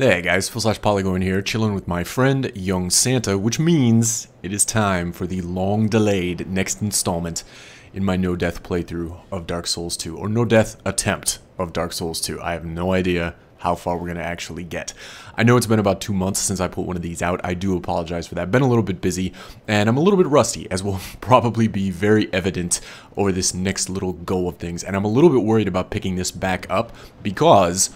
Hey guys, Full/Polygon here, chilling with my friend Young Santa, which means it is time for the long-delayed next installment in my no-death playthrough of Dark Souls 2, or no-death attempt of Dark Souls 2. I have no idea how far we're going to actually get. I know it's been about 2 months since I put one of these out. I do apologize for that. Been a little bit busy, and I'm a little bit rusty, as will probably be very evident over this next little go of things. And I'm a little bit worried about picking this back up, because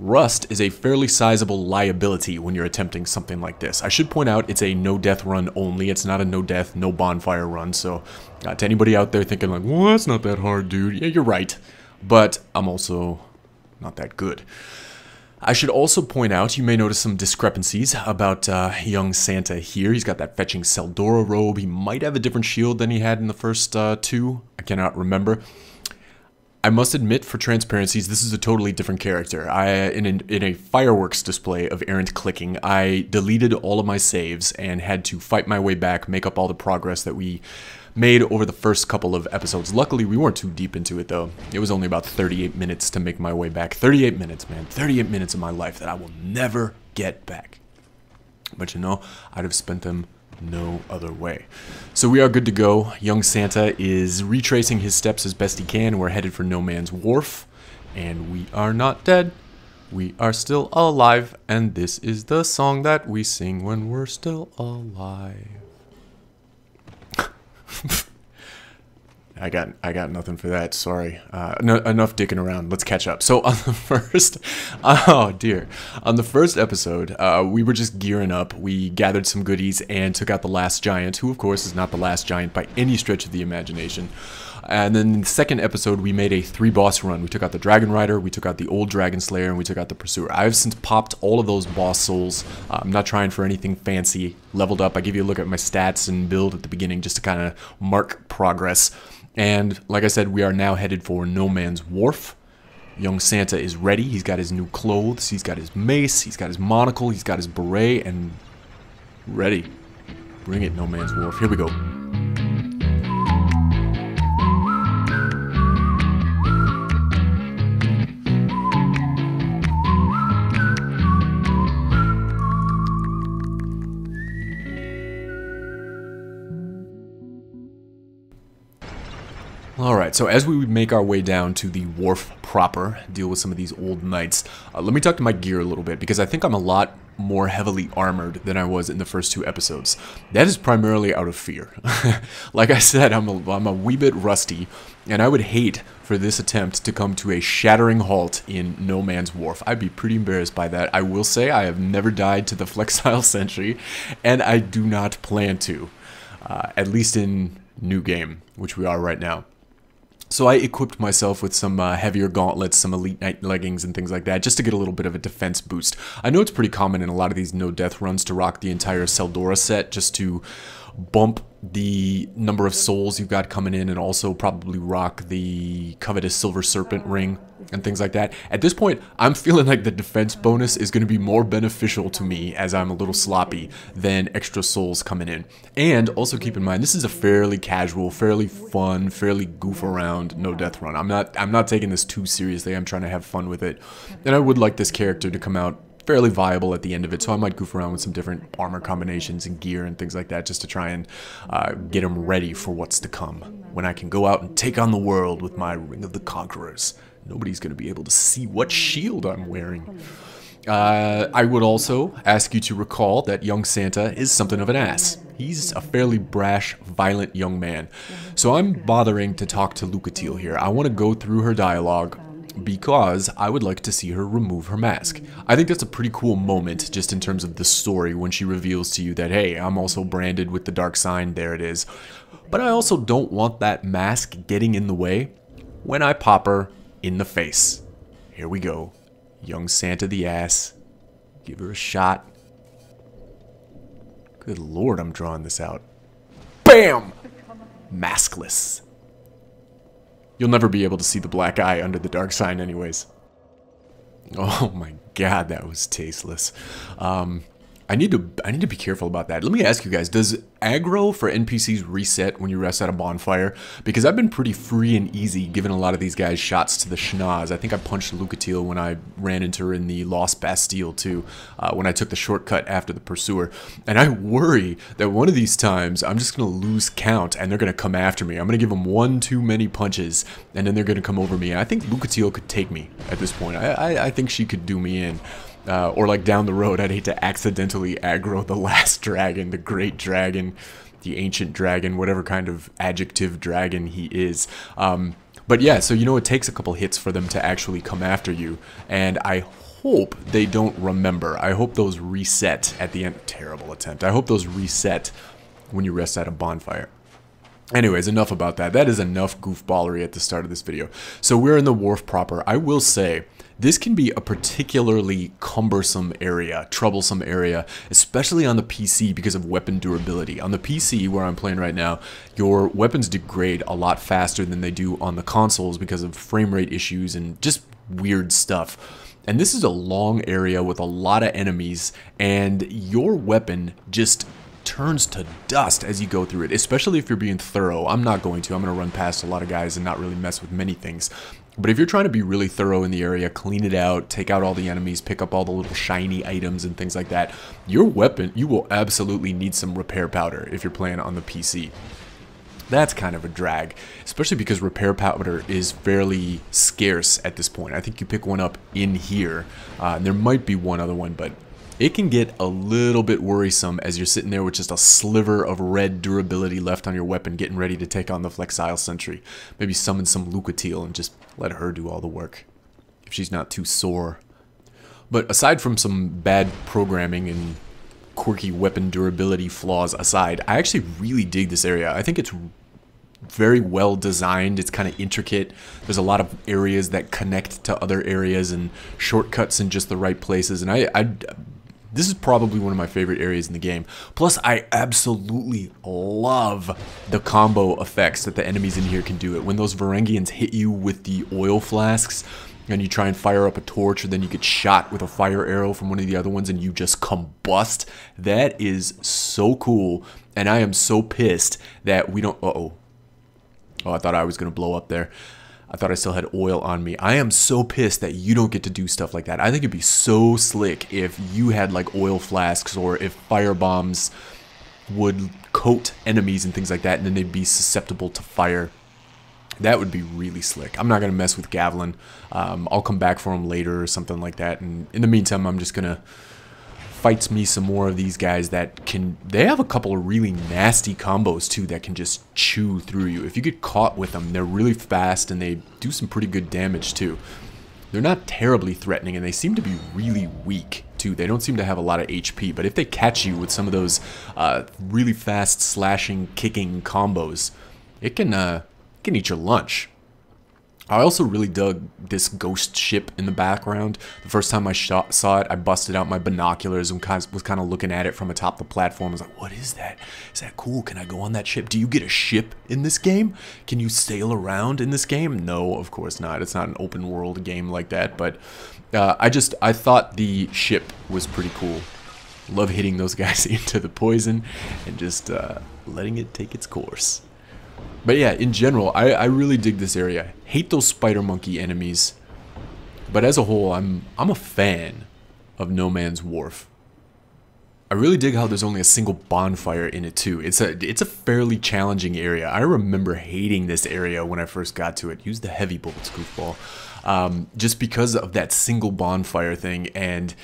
rust is a fairly sizable liability when you're attempting something like this. I should point out it's a no-death run only. It's not a no-death, no-bonfire run. So to anybody out there thinking like, well, that's not that hard, dude. Yeah, you're right. But I'm also not that good. I should also point out, you may notice some discrepancies about young Santa here. He's got that fetching Seldora robe. He might have a different shield than he had in the first two. I cannot remember. I must admit, for transparencies, this is a totally different character. In a fireworks display of errant clicking, I deleted all of my saves and had to fight my way back, make up all the progress that we made over the first couple of episodes. Luckily, we weren't too deep into it, though. It was only about 38 minutes to make my way back. 38 minutes, man. 38 minutes of my life that I will never get back. But you know, I'd have spent them no other way. So we are good to go. Young Santa is retracing his steps as best he can. We're headed for No Man's Wharf, and we are not dead. We are still alive, and this is the song that we sing when we're still alive. I got nothing for that. Sorry. Enough dicking around. Let's catch up. So on the first, oh dear, on the first episode, we were just gearing up. We gathered some goodies and took out the last giant, who of course is not the last giant by any stretch of the imagination. And then in the second episode, we made a 3-boss run. We took out the Dragon Rider, we took out the old Dragon Slayer, and we took out the Pursuer. I've since popped all of those boss souls. I'm not trying for anything fancy. Leveled up. I give you a look at my stats and build at the beginning just to kind of mark progress. And like I said, we are now headed for No Man's Wharf. Young Santa is ready. He's got his new clothes. He's got his mace. He's got his monocle. He's got his beret. And ready. Bring it, No Man's Wharf. Here we go. Alright, so as we make our way down to the wharf proper, deal with some of these old knights, let me talk to my gear a little bit, because I think I'm a lot more heavily armored than I was in the first 2 episodes. That is primarily out of fear. Like I said, I'm a wee bit rusty, and I would hate for this attempt to come to a shattering halt in No Man's Wharf. I'd be pretty embarrassed by that. I will say I have never died to the Flexile Sentry, and I do not plan to, at least in New Game, which we are right now. So I equipped myself with some heavier gauntlets, some Elite Knight leggings and things like that, just to get a little bit of a defense boost. I know it's pretty common in a lot of these no-death runs to rock the entire Seldora set, just to bump the number of souls you've got coming in, and also probably rock the covetous Silver Serpent ring and things like that. At this point, I'm feeling like the defense bonus is going to be more beneficial to me, as I'm a little sloppy, than extra souls coming in. And also keep in mind, this is a fairly casual, fairly fun, fairly goof around no-death run. I'm not taking this too seriously. I'm trying to have fun with it. And I would like this character to come out fairly viable at the end of it, so I might goof around with some different armor combinations and gear and things like that, just to try and get him ready for what's to come, when I can go out and take on the world with my Ring of the Conquerors. Nobody's going to be able to see what shield I'm wearing. I would also ask you to recall that young Santa is something of an ass. He's a fairly brash, violent young man. So I'm bothering to talk to Lucatiel here. I want to go through her dialogue, because I would like to see her remove her mask. I think that's a pretty cool moment, just in terms of the story, when she reveals to you that, hey, I'm also branded with the dark sign, there it is. But I also don't want that mask getting in the way when I pop her in the face. Here we go. Young Santa the ass. Give her a shot. Good lord, I'm drawing this out. BAM! Maskless. You'll never be able to see the black eye under the dark sign anyways. Oh my god, that was tasteless. I need to be careful about that. Let me ask you guys, does aggro for NPCs reset when you rest at a bonfire? Because I've been pretty free and easy giving a lot of these guys shots to the schnoz. I think I punched Lucatiel when I ran into her in the Lost Bastille too, when I took the shortcut after the pursuer. And I worry that one of these times I'm just going to lose count and they're going to come after me. I'm going to give them one too many punches and then they're going to come over me. I think Lucatiel could take me at this point. I think she could do me in. Or like down the road, I'd hate to accidentally aggro the last dragon, the great dragon, the ancient dragon, whatever kind of adjective dragon he is. But yeah, so you know, it takes a couple hits for them to actually come after you, and I hope they don't remember. I hope those reset at the end. Terrible attempt. I hope those reset when you rest at a bonfire. Anyways, enough about that. That is enough goofballery at the start of this video. So we're in the Wharf proper. I will say, this can be a particularly cumbersome area, troublesome area, especially on the PC because of weapon durability. On the PC, where I'm playing right now, your weapons degrade a lot faster than they do on the consoles because of frame rate issues and just weird stuff. And this is a long area with a lot of enemies, and your weapon just turns to dust as you go through it, especially if you're being thorough. I'm not going to. I'm going to run past a lot of guys and not really mess with many things. But if you're trying to be really thorough in the area, clean it out, take out all the enemies, pick up all the little shiny items and things like that, your weapon, you will absolutely need some repair powder if you're playing on the PC. That's kind of a drag, especially because repair powder is fairly scarce at this point. I think you pick one up in here, and there might be one other one, but it can get a little bit worrisome as you're sitting there with just a sliver of red durability left on your weapon, getting ready to take on the Flexile Sentry. Maybe summon some Lucatiel and just let her do all the work, if she's not too sore. But aside from some bad programming and quirky weapon durability flaws aside, I actually really dig this area. I think it's very well designed. It's kind of intricate. There's a lot of areas that connect to other areas and shortcuts in just the right places. And this is probably one of my favorite areas in the game. Plus, I absolutely love the combo effects that the enemies in here can do. When those Varangians hit you with the oil flasks, and you try and fire up a torch, or then you get shot with a fire arrow from one of the other ones, and you just combust. That is so cool, and I am so pissed that we don't... Uh-oh. Oh, I thought I was going to blow up there. I thought I still had oil on me. I am so pissed that you don't get to do stuff like that. I think it'd be so slick if you had like oil flasks, or if fire bombs would coat enemies and things like that, and then they'd be susceptible to fire. That would be really slick. I'm not going to mess with Gavilan. I'll come back for him later or something like that. And in the meantime, I'm just going to fight me some more of these guys that can... They have a couple of really nasty combos too that can just chew through you. If you get caught with them, they're really fast and they do some pretty good damage too. They're not terribly threatening, and they seem to be really weak too. They don't seem to have a lot of HP, but if they catch you with some of those really fast slashing, kicking combos, it can eat your lunch. I also really dug this ghost ship in the background. The first time I saw it, I busted out my binoculars and was kind of looking at it from atop the platform. I was like, what is that? Is that cool? Can I go on that ship? Do you get a ship in this game? Can you sail around in this game? No, of course not. It's not an open world game like that, but I thought the ship was pretty cool. Love hitting those guys into the poison and just letting it take its course. But yeah, in general, I really dig this area. Hate those spider monkey enemies, but as a whole, I'm a fan of No Man's Wharf. I really dig how there's only a single bonfire in it too. It's a fairly challenging area. I remember hating this area when I first got to it. Use the heavy bolts, goofball. Just because of that single bonfire thing, and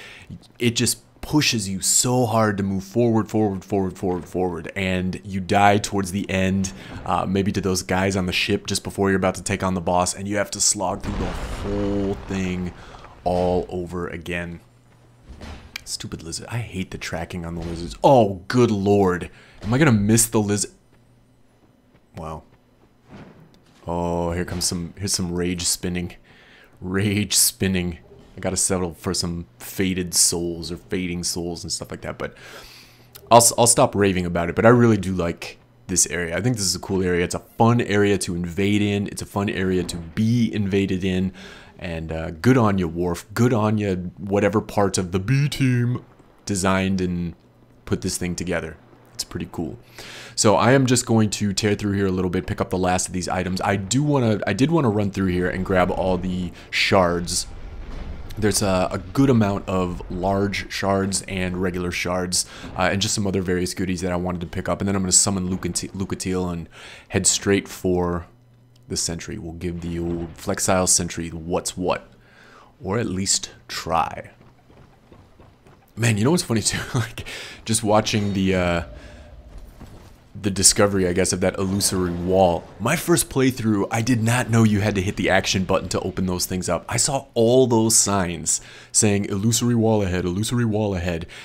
it just pushes you so hard to move forward, and you die towards the end, maybe to those guys on the ship just before you're about to take on the boss, and you have to slog through the whole thing all over again. Stupid lizard. I hate the tracking on the lizards. Oh, good lord. Am I gonna miss the lizard? Wow. Oh, here's some rage spinning. Rage spinning. I gotta settle for some faded souls or fading souls and stuff like that, but I'll stop raving about it. But I really do like this area. I think this is a cool area. It's a fun area to invade in. It's a fun area to be invaded in. And good on you, Wharf. Good on you, whatever part of the B team designed and put this thing together. It's pretty cool. So I am just going to tear through here a little bit, pick up the last of these items. I did want to run through here and grab all the shards. There's a good amount of large shards and regular shards, and just some other various goodies that I wanted to pick up. And then I'm going to summon Lucatiel and head straight for the Sentry. We'll give the old Flexile Sentry what's what, or at least try. Man, you know what's funny too? Like, just watching the discovery, I guess, of that illusory wall. My first playthrough, I did not know you had to hit the action button to open those things up. I saw all those signs saying illusory wall ahead,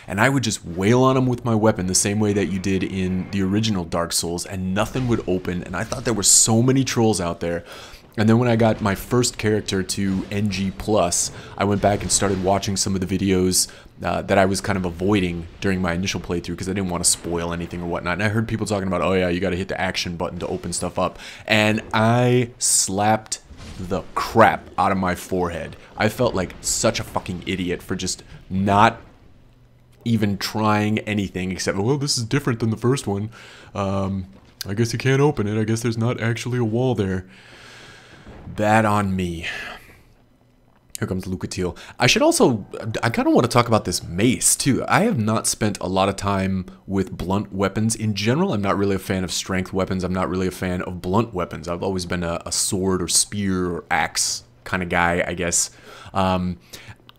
and I would just wail on them with my weapon the same way that you did in the original Dark Souls, and nothing would open, and I thought there were so many trolls out there. And then when I got my first character to NG+, I went back and started watching some of the videos that I was kind of avoiding during my initial playthrough because I didn't want to spoil anything or whatnot. And I heard people talking about, oh yeah, you got to hit the action button to open stuff up. And I slapped the crap out of my forehead. I felt like such a fucking idiot for just not even trying anything except, well, this is different than the first one. I guess you can't open it. I guess there's not actually a wall there. Bad on me. Here comes Lucatiel. I kind of want to talk about this mace too. I have not spent a lot of time with blunt weapons in general. I'm not really a fan of strength weapons. I'm not really a fan of blunt weapons. I've always been a sword or spear or axe kind of guy, I guess. I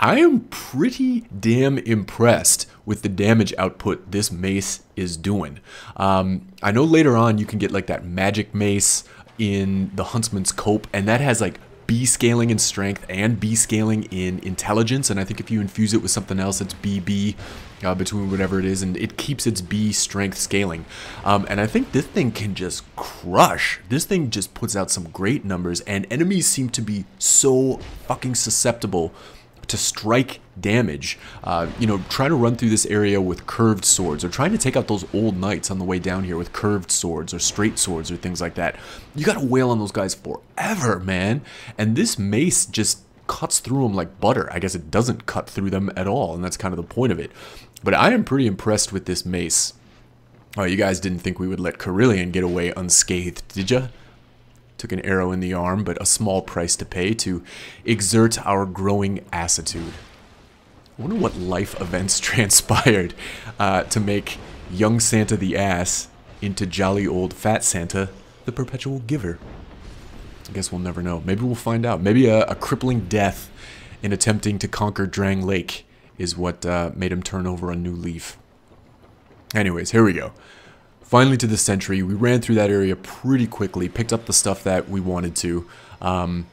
am pretty damn impressed with the damage output this mace is doing. I know later on you can get like that magic mace in the Huntsman's Cope, and that has like B scaling in strength and B scaling in intelligence, and I think if you infuse it with something else, it's BB between whatever it is, and it keeps its B strength scaling. And I think this thing can just crush. This thing just puts out some great numbers, and enemies seem to be so fucking susceptible to strike damage. You know, trying to run through this area with curved swords, or trying to take out those old knights on the way down here with curved swords or straight swords or things like that. You gotta wail on those guys forever, man. And this mace just cuts through them like butter. I guess it doesn't cut through them at all, and that's kind of the point of it. But I am pretty impressed with this mace. Oh, you guys didn't think we would let Carillion get away unscathed, did ya? Took an arrow in the arm, but a small price to pay to exert our growing assitude. I wonder what life events transpired to make young Santa the ass into jolly old fat Santa the perpetual giver. I guess we'll never know. Maybe we'll find out. Maybe a crippling death in attempting to conquer Drang Lake is what made him turn over a new leaf. Anyways, here we go. Finally to the Sentry. We ran through that area pretty quickly, picked up the stuff that we wanted to. Oh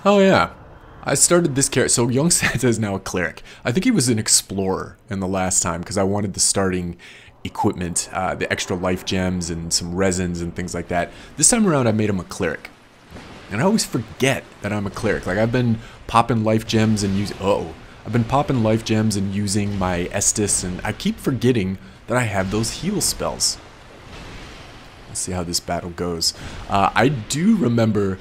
yeah, I started this character. So young Santa is now a cleric. I think he was an explorer in the last time because I wanted the starting equipment, the extra life gems and some resins and things like that. This time around I made him a cleric. And I always forget that I'm a cleric. Like, I've been popping life gems and using... I've been popping life gems and using my Estus, and I keep forgetting that I have those heal spells. Let's see how this battle goes. I do remember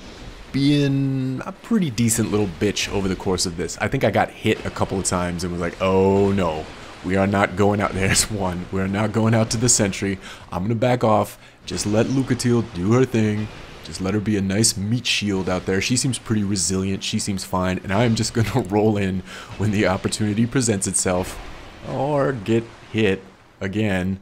being a pretty decent little bitch over the course of this. I think I got hit a couple of times and was like, oh no, we are not going out. There's one. We are not going out to the Sentry. I'm gonna back off. Just let Lucatiel do her thing. Just let her be a nice meat shield out there. She seems pretty resilient. She seems fine. And I am just going to roll in when the opportunity presents itself. Or get hit again.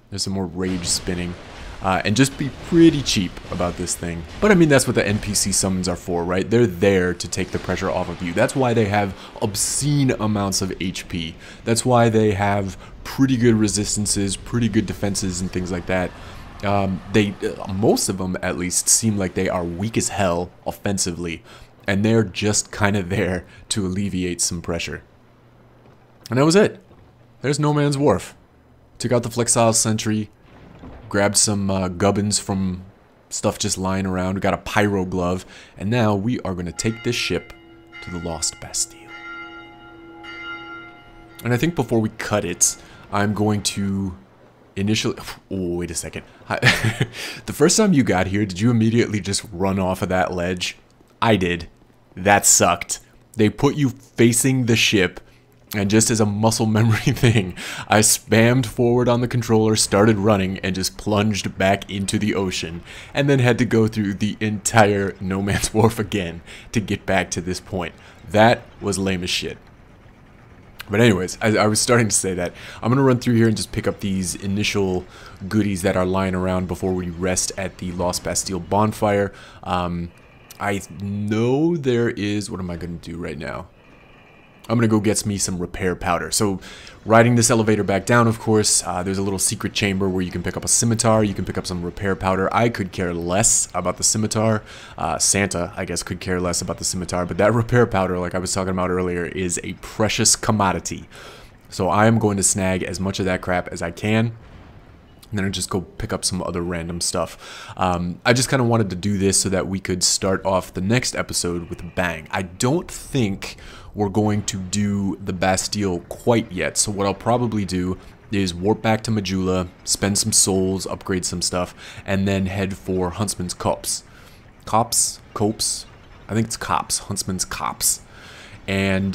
There's some more rage spinning. And just be pretty cheap about this thing. But I mean, that's what the NPC summons are for, right? They're there to take the pressure off of you. That's why they have obscene amounts of HP. That's why they have pretty good resistances, pretty good defenses, and things like that. Most of them at least seem like they are weak as hell offensively, and they're just kind of there to alleviate some pressure. And that was it. There's No Man's Wharf. Took out the Flexile Sentry, grabbed some gubbins from stuff just lying around. We got a pyro glove, and now we are going to take this ship to the Lost Bastille. And I think before we cut it, I'm going to initially... Oh, wait a second. The first time you got here, did you immediately just run off of that ledge? I did. That sucked. They put you facing the ship, And just as a muscle memory thing, I spammed forward on the controller, started running, and just plunged back into the ocean. And then had to go through the entire No Man's Wharf again to get back to this point. That was lame as shit. But anyways, I was starting to say that I'm going to run through here and just pick up these initial goodies that are lying around before we rest at the Lost Bastille bonfire. I know there is... What am I going to do right now? I'm going to go get me some repair powder. So, riding this elevator back down, of course, there's a little secret chamber where you can pick up a scimitar, you can pick up some repair powder. I could care less about the scimitar. Santa, I guess, could care less about the scimitar, but that repair powder, like I was talking about earlier, is a precious commodity. So I am going to snag as much of that crap as I can. And then I just go pick up some other random stuff. I just kind of wanted to do this so that we could start off the next episode with a bang. I don't think we're going to do the Bastille quite yet. So what I'll probably do is warp back to Majula, spend some souls, upgrade some stuff, and then head for Huntsman's Copse. Copse? I think it's Copse. Huntsman's Copse. And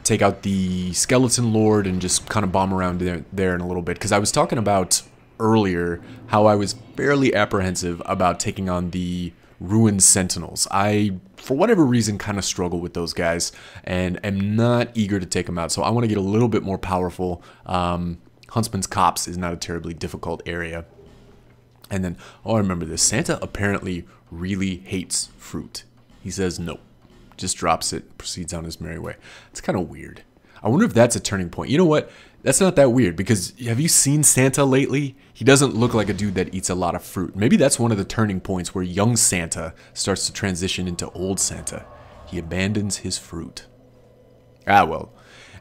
take out the Skeleton Lord and just kind of bomb around there in a little bit. Because I was talking about earlier how I was fairly apprehensive about taking on the Ruined Sentinels. I, for whatever reason, kind of struggle with those guys and am not eager to take them out. So I want to get a little bit more powerful. Huntsman's Copse is not a terribly difficult area. And then, oh, I remember this. Santa apparently really hates fruit. He says no. Just drops it, proceeds on his merry way. It's kind of weird. I wonder if that's a turning point. You know what? That's not that weird, because have you seen Santa lately? He doesn't look like a dude that eats a lot of fruit. Maybe that's one of the turning points where young Santa starts to transition into old Santa. He abandons his fruit. Ah, well.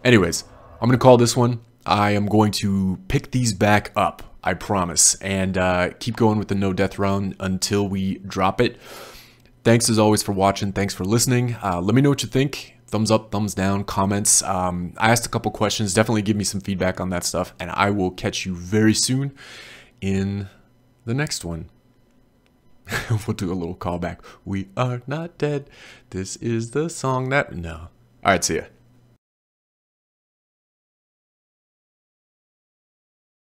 Anyways, I'm going to call this one. I am going to pick these back up, I promise, and keep going with the no death round until we drop it. Thanks as always for watching. Thanks for listening. Let me know what you think. Thumbs up, thumbs down, comments. I asked a couple questions. Definitely give me some feedback on that stuff. And I will catch you very soon in the next one. We'll do a little callback. We are not dead. This is the song that... No. All right, see ya.